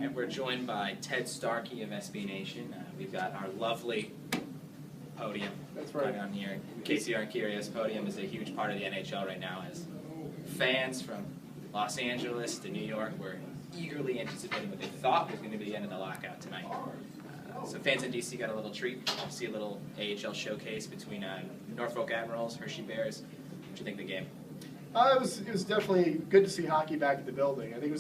And we're joined by Ted Starkey of SB Nation. We've got our lovely podium going on here. In case you aren't curious, podium is a huge part of the NHL right now, as fans from Los Angeles to New York were eagerly anticipating what they thought was going to be the end of the lockout tonight. So fans in DC got a little treat. See a little AHL showcase between Norfolk Admirals, Hershey Bears. What do you think of the game? It was definitely good to see hockey back at the building. I think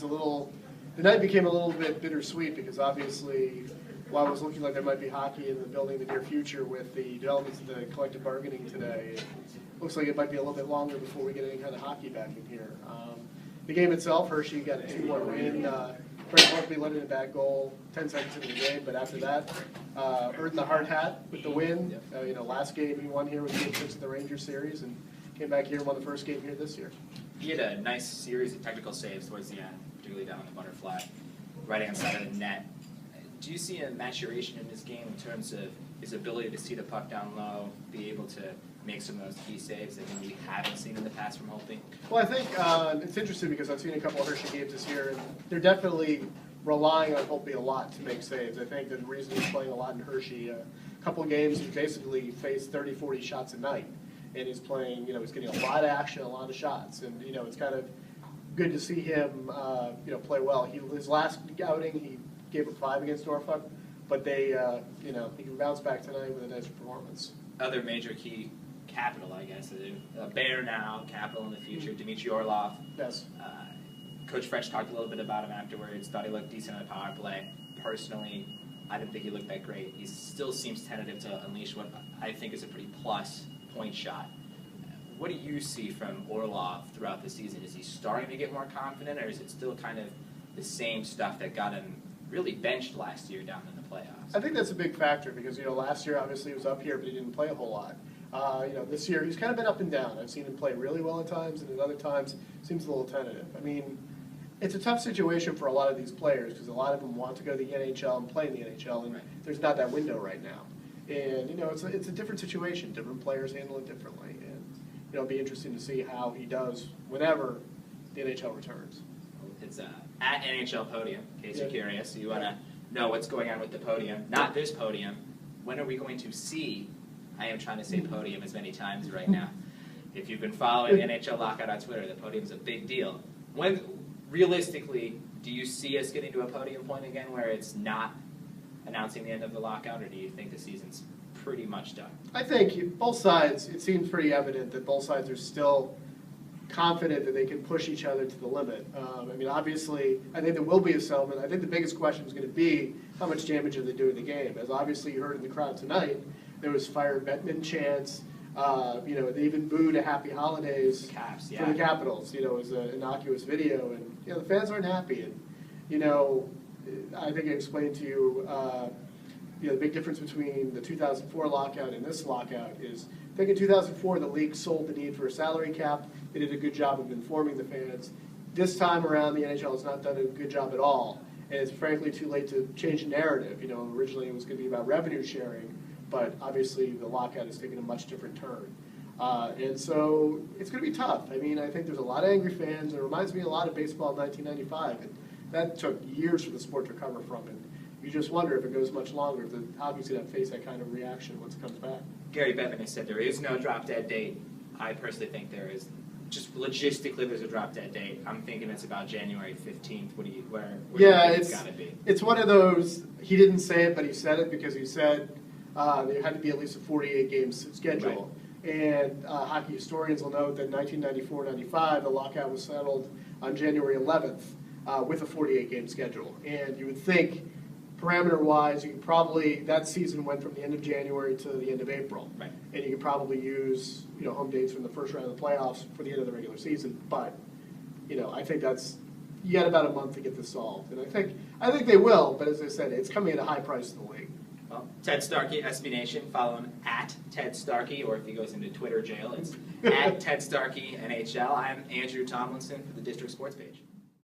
the night became a little bit bittersweet because obviously, while it was looking like there might be hockey in the building in the near future with the developments of the collective bargaining today, it looks like it might be a little bit longer before we get any kind of hockey back in here. The game itself, Hershey got a 2-1 win. Brent Hornby let in a bad goal 10 seconds into the game, but after that, earned the hard hat with the win. Last game he won here was Game 6 of the Rangers series, and came back here and won the first game here this year. He had a nice series of technical saves towards the end, particularly down the butterfly, right-hand side of the net. Do you see a maturation in this game in terms of his ability to see the puck down low, be able to make some of those key saves that we haven't seen in the past from Holtby? Well, I think it's interesting because I've seen a couple of Hershey games this year, and they're definitely relying on Holtby a lot to make saves. I think the reason he's playing a lot in Hershey, a couple of games he basically faced 30, 40 shots a night. And he's playing, he's getting a lot of action, a lot of shots, and it's kind of good to see him, play well. His last outing, he gave up 5 against Norfolk, but they, he can bounce back tonight with a nice performance. Other major key capital, I guess, a Bear now, capital in the future, Dmitry Orlov. Yes. Coach French talked a little bit about him afterwards. Thought he looked decent on the power play. Personally, I didn't think he looked that great. He still seems tentative to unleash what I think is a pretty plus point shot. What do you see from Orlov throughout the season? Is he starting to get more confident, or is it still kind of the same stuff that got him really benched last year down in the playoffs? I think that's a big factor because, last year obviously he was up here, but he didn't play a whole lot. This year he's kind of been up and down. I've seen him play really well at times, and at other times seems a little tentative. I mean, it's a tough situation for a lot of these players because a lot of them want to go to the NHL and play in the NHL, and there's not that window right now. And, it's a different situation. Different players handle it differently. And, it'll be interesting to see how he does whenever the NHL returns. It's at NHL Podium, in case you're curious. You want to know what's going on with the podium. Not this podium. When are we going to see, I am trying to say podium as many times right now. If you've been following the NHL Lockout on Twitter, the podium's a big deal. When, realistically, do you see us getting to a podium point again where it's not announcing the end of the lockout, or do you think the season's pretty much done? I think both sides, it seems pretty evident that both sides are still confident that they can push each other to the limit. Obviously, I think there will be a settlement. I think the biggest question is going to be how much damage are they doing to the game. As obviously you heard in the crowd tonight, there was fire Bettman chants. They even booed a Happy Holidays for the Capitals. It was an innocuous video, and the fans aren't happy. And I think I explained to you, the big difference between the 2004 lockout and this lockout is, I think in 2004 the league sold the need for a salary cap. They did a good job of informing the fans. This time around, the NHL has not done a good job at all, and it's frankly too late to change the narrative. Originally it was going to be about revenue sharing, but obviously the lockout has taken a much different turn. And so it's going to be tough. I think there's a lot of angry fans. It reminds me a lot of baseball in 1995, and that took years for the sport to recover from it. You just wonder if it goes much longer, if the hockey's going to face that kind of reaction once it comes back. Gary Bettman has said there is no drop-dead date. I personally think there is. Just logistically, there's a drop-dead date. I'm thinking it's about January 15th. Where do you think it's got to be? It's one of those, he didn't say it, but he said it because he said there had to be at least a 48-game schedule. Right. And hockey historians will note that in 1994-95, the lockout was settled on January 11th with a 48-game schedule. And you would think, parameter-wise, you could probably, that season went from the end of January to the end of April. Right. And you could probably use, home dates from the first round of the playoffs for the end of the regular season. But, I think you got about a month to get this solved. And I think they will, but as I said, it's coming at a high price to the league. Well, Ted Starkey, SB Nation, follow him at Ted Starkey, or if he goes into Twitter jail, it's at Ted Starkey NHL. I'm Andrew Tomlinson for the District Sports Page.